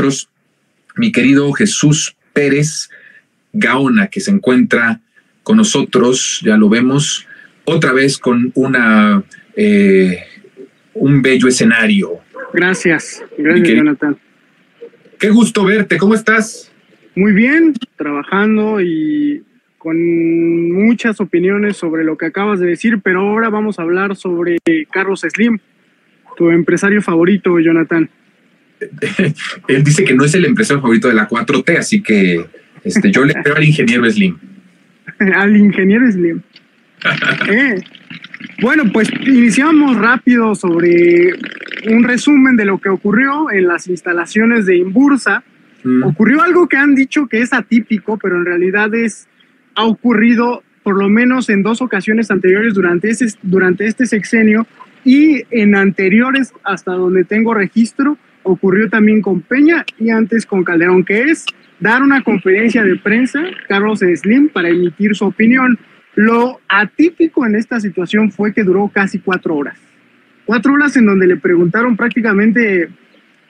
nosotros mi querido Jesús Pérez Gaona, que se encuentra con nosotros, ya lo vemos, otra vez con un bello escenario. Gracias, Jonathan. Qué gusto verte, ¿cómo estás? Muy bien, trabajando y con muchas opiniones sobre lo que acabas de decir, pero ahora vamos a hablar sobre Carlos Slim, tu empresario favorito, Jonathan. Él dice que no es el empresario favorito de la 4T, así que yo le creo al ingeniero Slim. Al ingeniero Slim. Bueno, pues iniciamos rápido sobre un resumen de lo que ocurrió en las instalaciones de Imbursa. Ocurrió algo que han dicho que es atípico, pero en realidad ha ocurrido por lo menos en 2 ocasiones anteriores durante este sexenio, y en anteriores, hasta donde tengo registro, ocurrió también con Peña y antes con Calderón, que es dar una conferencia de prensa, Carlos Slim, para emitir su opinión. Lo atípico en esta situación fue que duró casi 4 horas. 4 horas en donde le preguntaron prácticamente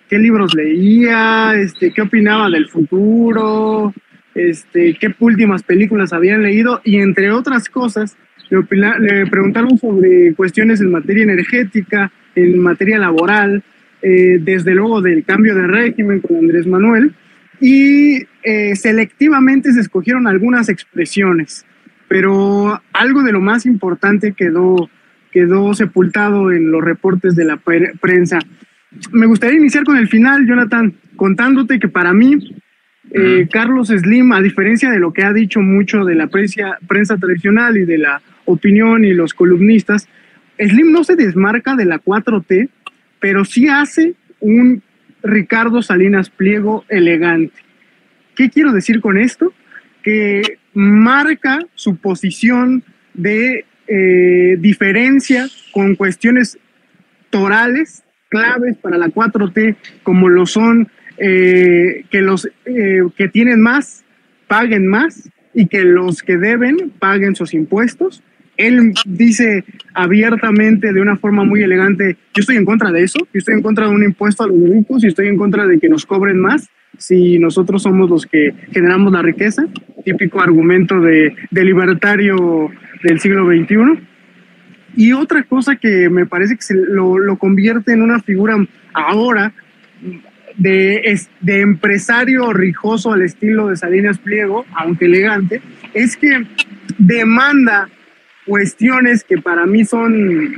qué libros leía, qué opinaba del futuro, qué últimas películas habían leído, y entre otras cosas le preguntaron sobre cuestiones en materia energética, en materia laboral, desde luego del cambio de régimen con Andrés Manuel, y selectivamente se escogieron algunas expresiones, pero algo de lo más importante quedó sepultado en los reportes de la prensa. Me gustaría iniciar con el final, Jonathan, contándote que para mí Carlos Slim, a diferencia de lo que ha dicho mucho de la prensa tradicional y de la opinión y los columnistas, Slim no se desmarca de la 4T, pero sí hace un Ricardo Salinas Pliego elegante. ¿Qué quiero decir con esto? Que marca su posición de diferencia con cuestiones torales claves para la 4T, como lo son que los que tienen más paguen más y que los que deben paguen sus impuestos. Él dice abiertamente, de una forma muy elegante, yo estoy en contra de eso, yo estoy en contra de un impuesto a los ricos y estoy en contra de que nos cobren más si nosotros somos los que generamos la riqueza, típico argumento de libertario del siglo XXI. Y otra cosa que me parece que lo convierte en una figura ahora de empresario rijoso al estilo de Salinas Pliego, aunque elegante, es que demanda cuestiones que para mí son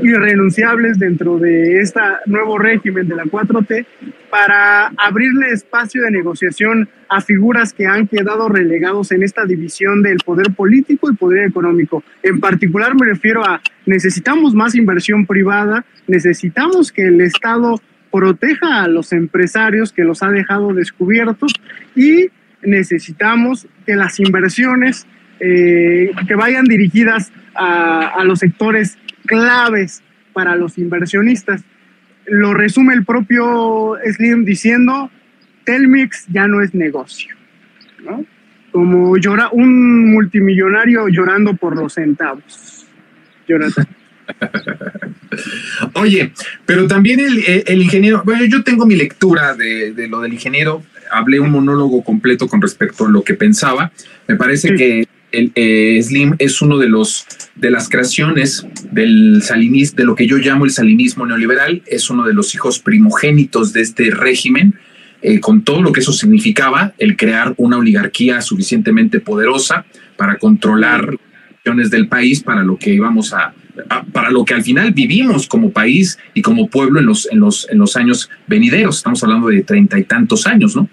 irrenunciables dentro de este nuevo régimen de la 4T, para abrirle espacio de negociación a figuras que han quedado relegados en esta división del poder político y poder económico. En particular me refiero a necesitamos más inversión privada, necesitamos que el Estado proteja a los empresarios que los ha dejado descubiertos, y necesitamos que las inversiones que vayan dirigidas a los sectores claves para los inversionistas. Lo resume el propio Slim diciendo: Telmex ya no es negocio, ¿no? Como un multimillonario llorando por los centavos. Jonathan. Oye, pero también el ingeniero, bueno, yo tengo mi lectura de lo del ingeniero, hablé un monólogo completo con respecto a lo que pensaba. Me parece que Slim es uno de las creaciones del salinismo, de lo que yo llamo el salinismo neoliberal. Es uno de los hijos primogénitos de este régimen, con todo lo que eso significaba, el crear una oligarquía suficientemente poderosa para controlar regiones del país, para lo que para lo que al final vivimos como país y como pueblo en los años venideros. Estamos hablando de 30 y tantos años, ¿no?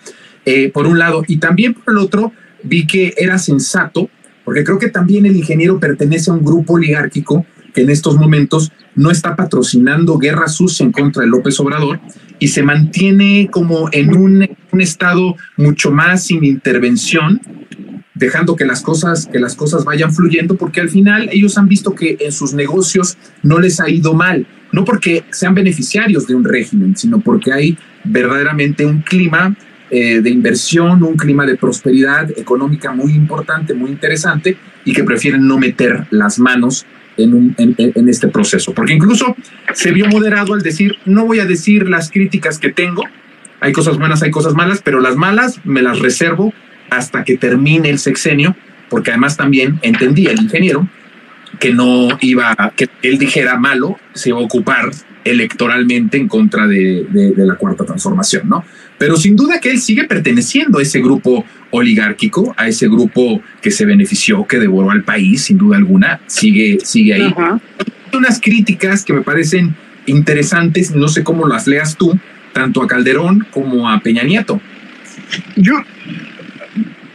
Por un lado, y también por el otro, vi que era sensato, porque creo que también el ingeniero pertenece a un grupo oligárquico que en estos momentos no está patrocinando guerra sucia en contra de López Obrador y se mantiene como en un estado mucho más sin intervención, dejando que las cosas vayan fluyendo, porque al final ellos han visto que en sus negocios no les ha ido mal, no porque sean beneficiarios de un régimen, sino porque hay verdaderamente un clima de inversión, un clima de prosperidad económica muy importante, muy interesante, y que prefieren no meter las manos en este proceso, porque incluso se vio moderado al decir: no voy a decir las críticas que tengo, hay cosas buenas, hay cosas malas, pero las malas me las reservo hasta que termine el sexenio, porque además también entendía el ingeniero que no iba, que él dijera malo, se iba a ocupar electoralmente en contra de la Cuarta Transformación, ¿no? Pero sin duda que él sigue perteneciendo a ese grupo oligárquico, a ese grupo que se benefició, que devoró al país, sin duda alguna, sigue ahí. Hay unas críticas que me parecen interesantes, no sé cómo las leas tú, tanto a Calderón como a Peña Nieto.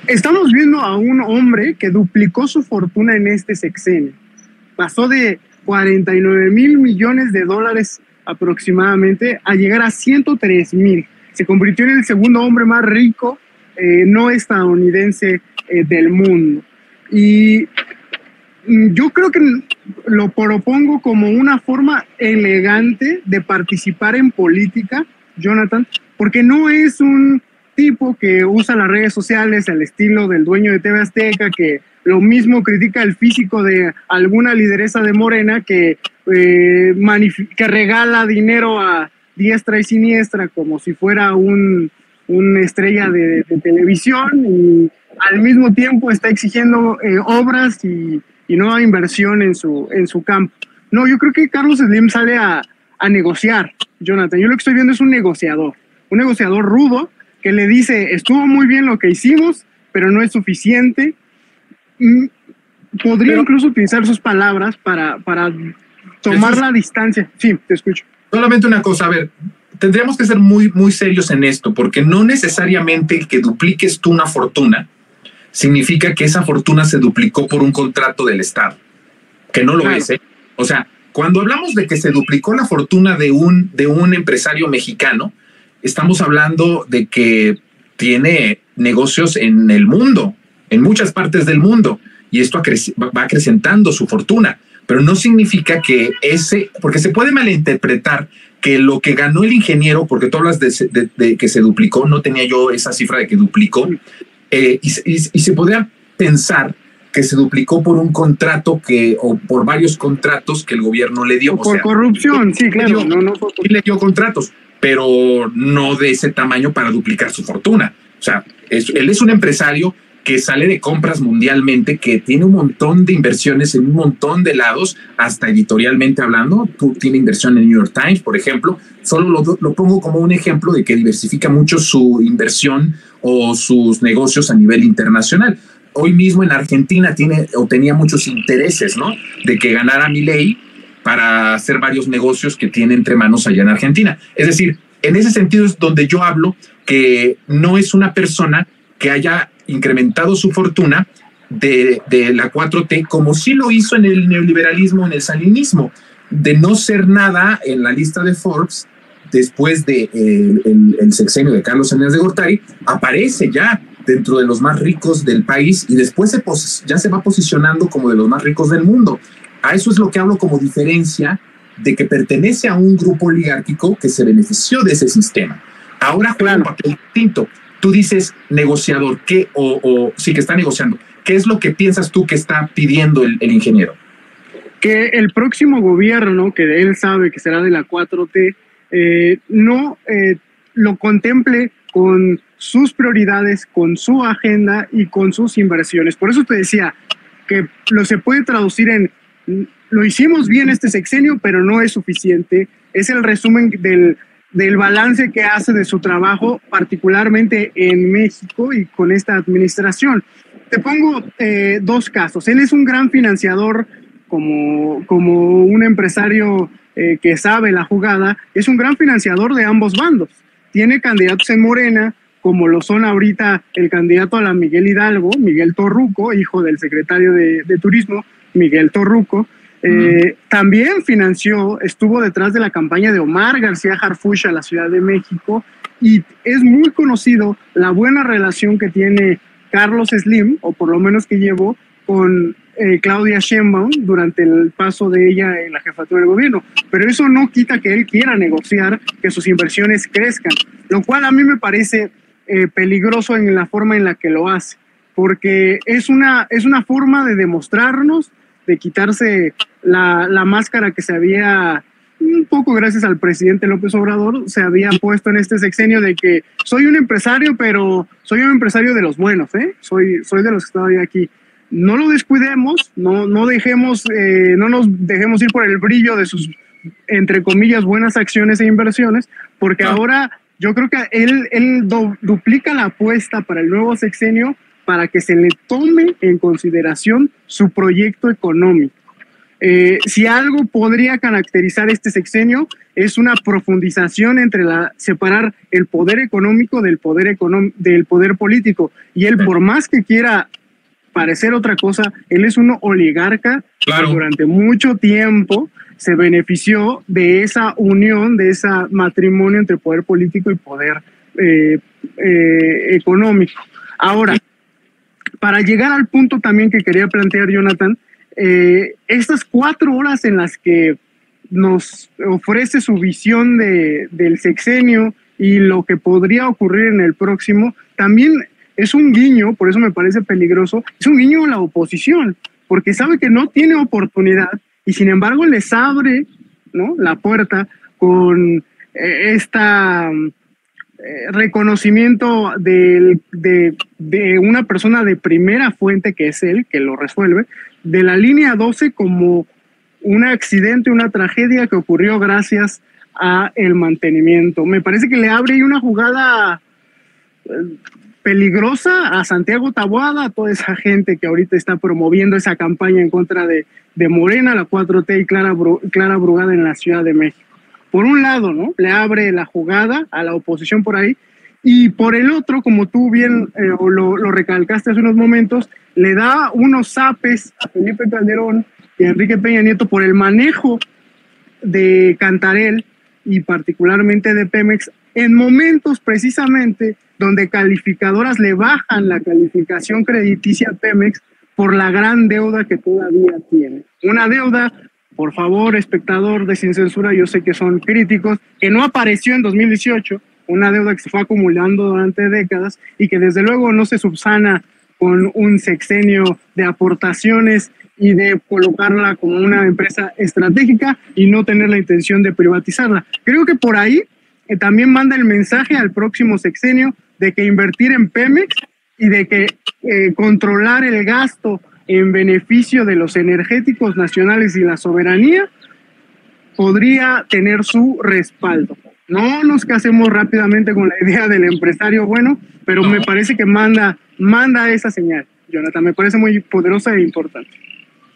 Estamos viendo a un hombre que duplicó su fortuna en este sexenio. Pasó de 49,000 millones de dólares aproximadamente a llegar a 103,000. Se convirtió en el segundo hombre más rico no estadounidense del mundo. Y yo creo que lo propongo como una forma elegante de participar en política, Jonathan, porque no es un tipo que usa las redes sociales al estilo del dueño de TV Azteca, que lo mismo critica el físico de alguna lideresa de Morena que regala dinero a diestra y siniestra como si fuera una estrella de televisión, y al mismo tiempo está exigiendo obras y nueva inversión en su campo. No, yo creo que Carlos Slim sale a negociar, Jonathan. Yo lo que estoy viendo es un negociador rudo que le dice, estuvo muy bien lo que hicimos, pero no es suficiente. Podría incluso utilizar sus palabras para tomar la distancia. Sí, te escucho. Solamente una cosa, a ver, tendríamos que ser muy, muy serios en esto, porque no necesariamente que dupliques tú una fortuna significa que esa fortuna se duplicó por un contrato del Estado, que no lo es, ¿eh? O sea, cuando hablamos de que se duplicó la fortuna de un empresario mexicano, estamos hablando de que tiene negocios en el mundo, en muchas partes del mundo, y esto va acrecentando su fortuna, pero no significa que porque se puede malinterpretar que lo que ganó el ingeniero, porque tú hablas de que se duplicó, no tenía yo esa cifra de que duplicó, y se podría pensar que se duplicó por un contrato o por varios contratos que el gobierno le dio. O por corrupción, sí, claro. Sí le dio contratos, pero no de ese tamaño para duplicar su fortuna. O sea, él es un empresario que sale de compras mundialmente, que tiene un montón de inversiones en un montón de lados, hasta editorialmente hablando. Tiene inversión en New York Times, por ejemplo. Solo lo pongo como un ejemplo de que diversifica mucho su inversión o sus negocios a nivel internacional. Hoy mismo en Argentina tenía muchos intereses, ¿no? De que ganara Milei para hacer varios negocios que tiene entre manos allá en Argentina. Es decir, en ese sentido es donde yo hablo que no es una persona que haya incrementado su fortuna de la 4T, como sí lo hizo en el neoliberalismo, en el salinismo, de no ser nada en la lista de Forbes. Después de el sexenio de Carlos Salinas de Gortari, aparece ya dentro de los más ricos del país y después ya se va posicionando como de los más ricos del mundo. A eso es lo que hablo como diferencia de que pertenece a un grupo oligárquico que se benefició de ese sistema. Ahora juega un papel distinto. Tú dices negociador, sí que está negociando. ¿Qué es lo que piensas tú que está pidiendo el ingeniero? Que el próximo gobierno, que él sabe que será de la 4T, no lo contemple con sus prioridades, con su agenda y con sus inversiones. Por eso te decía que se puede traducir en lo hicimos bien este sexenio, pero no es suficiente. Es el resumen del balance que hace de su trabajo, particularmente en México y con esta administración. Te pongo dos casos. Él es un gran financiador, como un empresario que sabe la jugada, es un gran financiador de ambos bandos. Tiene candidatos en Morena, como lo son ahorita el candidato a la Miguel Hidalgo, Miguel Torruco, hijo del secretario de Turismo, Miguel Torruco. También estuvo detrás de la campaña de Omar García Harfuch a la Ciudad de México, y es muy conocido la buena relación que tiene Carlos Slim, o por lo menos que llevó, con Claudia Sheinbaum durante el paso de ella en la jefatura del gobierno. Pero eso no quita que él quiera negociar, que sus inversiones crezcan, lo cual a mí me parece peligroso en la forma en la que lo hace, porque es una forma de demostrarnos, de quitarse la máscara que se había un poco gracias al presidente López Obrador, se había puesto en este sexenio de que soy un empresario, pero soy un empresario de los buenos, soy de los que están aquí. No lo descuidemos, no nos dejemos ir por el brillo de sus, entre comillas, buenas acciones e inversiones, porque ahora yo creo que él duplica la apuesta para el nuevo sexenio para que se le tome en consideración su proyecto económico. Si algo podría caracterizar este sexenio es una profundización entre separar el poder económico del poder político, y él, por más que quiera parecer otra cosa, él es un oligarca. Claro. Que durante mucho tiempo se benefició de esa unión, de ese matrimonio entre poder político y poder económico. Ahora, para llegar al punto también que quería plantear Jonathan, estas 4 horas en las que nos ofrece su visión del sexenio y lo que podría ocurrir en el próximo, también es un guiño, por eso me parece peligroso, es un guiño a la oposición, porque sabe que no tiene oportunidad y sin embargo les abre, ¿no?, la puerta con esta reconocimiento de una persona de primera fuente, que es él, que lo resuelve, de la línea 12 como un accidente, una tragedia que ocurrió gracias a el mantenimiento. Me parece que le abre una jugada peligrosa a Santiago Taboada, a toda esa gente que ahorita está promoviendo esa campaña en contra de Morena, la 4T y Clara Brugada en la Ciudad de México. Por un lado, ¿no?, le abre la jugada a la oposición por ahí, y por el otro, como tú bien lo recalcaste hace unos momentos, le da unos zapes a Felipe Calderón y a Enrique Peña Nieto por el manejo de Cantarell y particularmente de Pemex en momentos precisamente donde calificadoras le bajan la calificación crediticia a Pemex por la gran deuda que todavía tiene. Una deuda, por favor, espectador de Sin Censura, yo sé que son críticos, que no apareció en 2018, una deuda que se fue acumulando durante décadas y que desde luego no se subsana con un sexenio de aportaciones y de colocarla como una empresa estratégica y no tener la intención de privatizarla. Creo que por ahí también manda el mensaje al próximo sexenio de que invertir en Pemex y de que controlar el gasto en beneficio de los energéticos nacionales y la soberanía podría tener su respaldo. No nos casemos rápidamente con la idea del empresario bueno, pero me parece que manda esa señal, Jonathan, me parece muy poderosa e importante.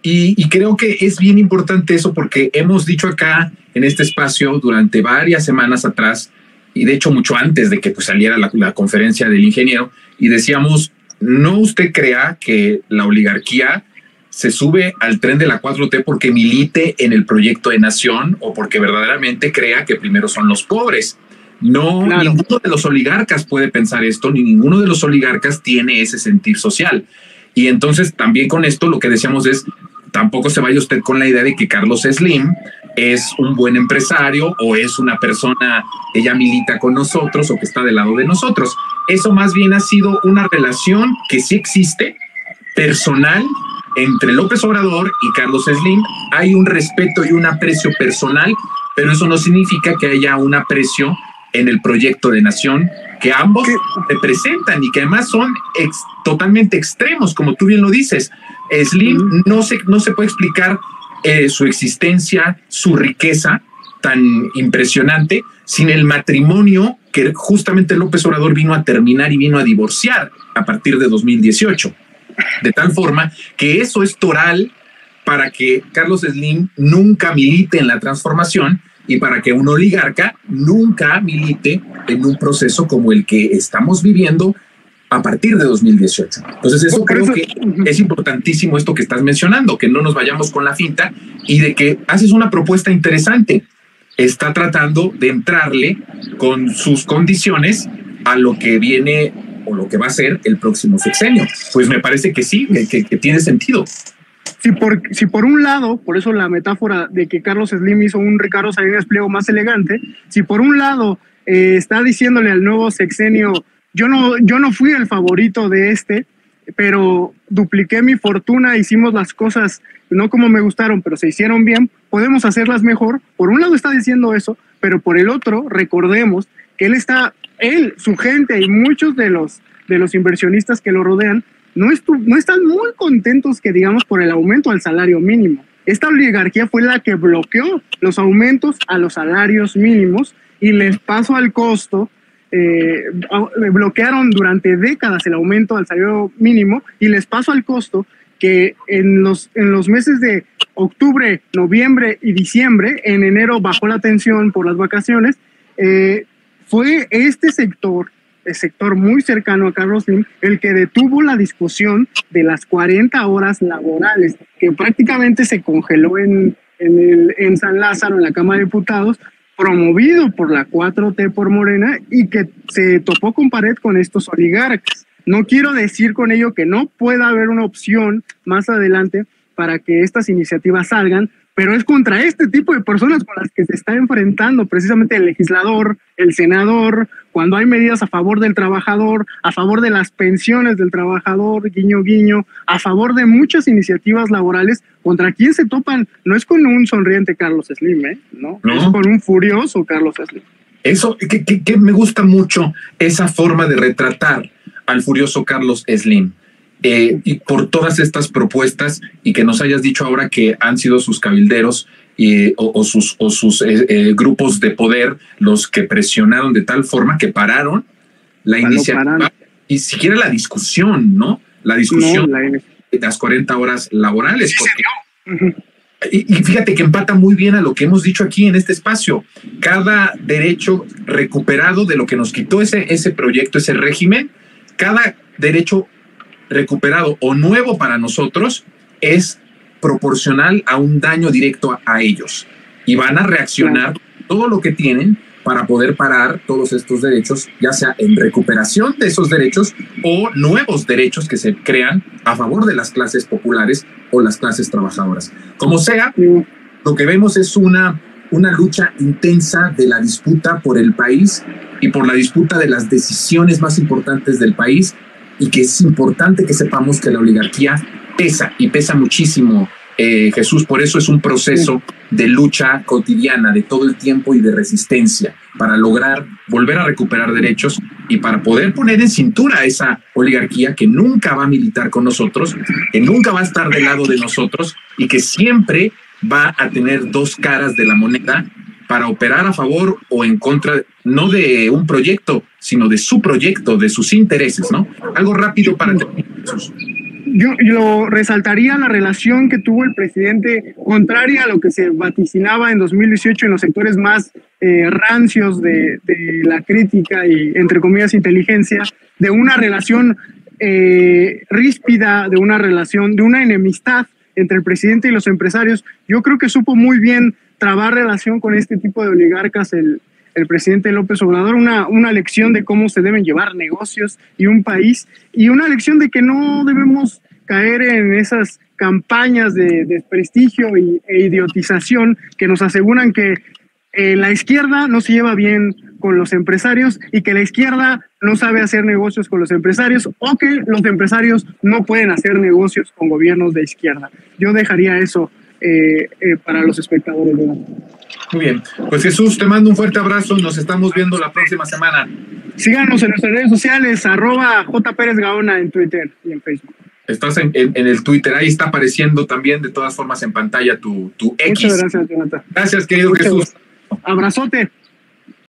Y creo que es bien importante eso, porque hemos dicho acá en este espacio durante varias semanas atrás, y de hecho mucho antes de que saliera la conferencia del ingeniero, y decíamos, no usted crea que la oligarquía se sube al tren de la 4T porque milite en el proyecto de nación o porque verdaderamente crea que primero son los pobres. No, claro. Ninguno de los oligarcas puede pensar esto, ni ninguno de los oligarcas tiene ese sentir social. Y entonces también con esto lo que decíamos es, tampoco se vaya usted con la idea de que Carlos Slim es un buen empresario o es una persona que ya milita con nosotros o que está del lado de nosotros. Eso más bien ha sido una relación que sí existe, personal, entre López Obrador y Carlos Slim. Hay un respeto y un aprecio personal, pero eso no significa que haya un aprecio en el proyecto de nación que ambos representan y que además son totalmente extremos, como tú bien lo dices. Slim no se puede explicar su existencia, su riqueza tan impresionante sin el matrimonio que justamente López Obrador vino a terminar y vino a divorciar a partir de 2018. De tal forma que eso es toral para que Carlos Slim nunca milite en la transformación y para que un oligarca nunca milite en un proceso como el que estamos viviendo a partir de 2018. Entonces eso creo que es importantísimo esto que estás mencionando, que no nos vayamos con la finta y de que haces una propuesta interesante. Está tratando de entrarle con sus condiciones a lo que viene o lo que va a ser el próximo sexenio. Pues me parece que sí, que tiene sentido. Si por un lado, por eso la metáfora de que Carlos Slim hizo un Ricardo Salinas Pliego más elegante, si por un lado está diciéndole al nuevo sexenio, yo no fui el favorito de pero dupliqué mi fortuna, hicimos las cosas no como me gustaron, pero se hicieron bien, podemos hacerlas mejor. Por un lado está diciendo eso, pero por el otro, recordemos que él, su gente y muchos de los inversionistas que lo rodean no están muy contentos, que digamos, por el aumento al salario mínimo. Esta oligarquía fue la que bloqueó los aumentos a los salarios mínimos y les pasó al costo. Bloquearon durante décadas el aumento al salario mínimo y les pasó al costo que en los meses de octubre, noviembre y diciembre, en enero bajó la tensión por las vacaciones. Fue este sector, el sector muy cercano a Carlos Slim, el que detuvo la discusión de las 40 horas laborales, que prácticamente se congeló en San Lázaro, en la Cámara de Diputados, promovido por la 4T, por Morena, y que se topó con pared con estos oligarcas. No quiero decir con ello que no pueda haber una opción más adelante para que estas iniciativas salgan, pero es contra este tipo de personas con las que se está enfrentando precisamente el legislador, el senador, cuando hay medidas a favor del trabajador, a favor de las pensiones del trabajador, guiño, guiño, a favor de muchas iniciativas laborales. ¿Contra quién se topan? No es con un sonriente Carlos Slim, ¿no? Es con un furioso Carlos Slim. Eso, que me gusta mucho esa forma de retratar al furioso Carlos Slim. Y por todas estas propuestas, y que nos hayas dicho ahora que han sido sus cabilderos o sus grupos de poder los que presionaron de tal forma que pararon la iniciativa y siquiera la discusión, ¿no? La discusión de las 40 horas laborales. Porque, y fíjate que empata muy bien a lo que hemos dicho aquí en este espacio. Cada derecho recuperado de lo que nos quitó ese proyecto, ese régimen, cada derecho recuperado o nuevo para nosotros es proporcional a un daño directo a ellos, y van a reaccionar todo lo que tienen para poder parar todos estos derechos, ya sea en recuperación de esos derechos o nuevos derechos que se crean a favor de las clases populares o las clases trabajadoras. Como sea, lo que vemos es una lucha intensa de la disputa por el país y por la disputa de las decisiones más importantes del país, y que es importante que sepamos que la oligarquía pesa, y pesa muchísimo, Jesús. Por eso es un proceso de lucha cotidiana, de todo el tiempo y de resistencia, para lograr volver a recuperar derechos y para poder poner en cintura a esa oligarquía que nunca va a militar con nosotros, que nunca va a estar del lado de nosotros y que siempre va a tener dos caras de la moneda para operar a favor o en contra, no de un proyecto, sino de su proyecto, de sus intereses, ¿no? Algo rápido para terminar, Jesús. Yo resaltaría la relación que tuvo el presidente, contraria a lo que se vaticinaba en 2018 en los sectores más rancios de la crítica y, entre comillas, inteligencia, de una relación ríspida, de una enemistad entre el presidente y los empresarios. Yo creo que supo muy bien trabar relación con este tipo de oligarcas el presidente López Obrador, una lección de cómo se deben llevar negocios y un país, y una lección de que no debemos caer en esas campañas de desprestigio e idiotización que nos aseguran que la izquierda no se lleva bien con los empresarios y que la izquierda no sabe hacer negocios con los empresarios, o que los empresarios no pueden hacer negocios con gobiernos de izquierda. Yo dejaría eso para los espectadores. Muy bien, pues Jesús, te mando un fuerte abrazo y nos estamos viendo la próxima semana. Síganos en nuestras redes sociales, @JPérezGaona en Twitter y en Facebook. Estás en el Twitter, ahí está apareciendo también de todas formas en pantalla tu X. Muchas gracias, Jonathan. Gracias, querido Jesús. Abrazote.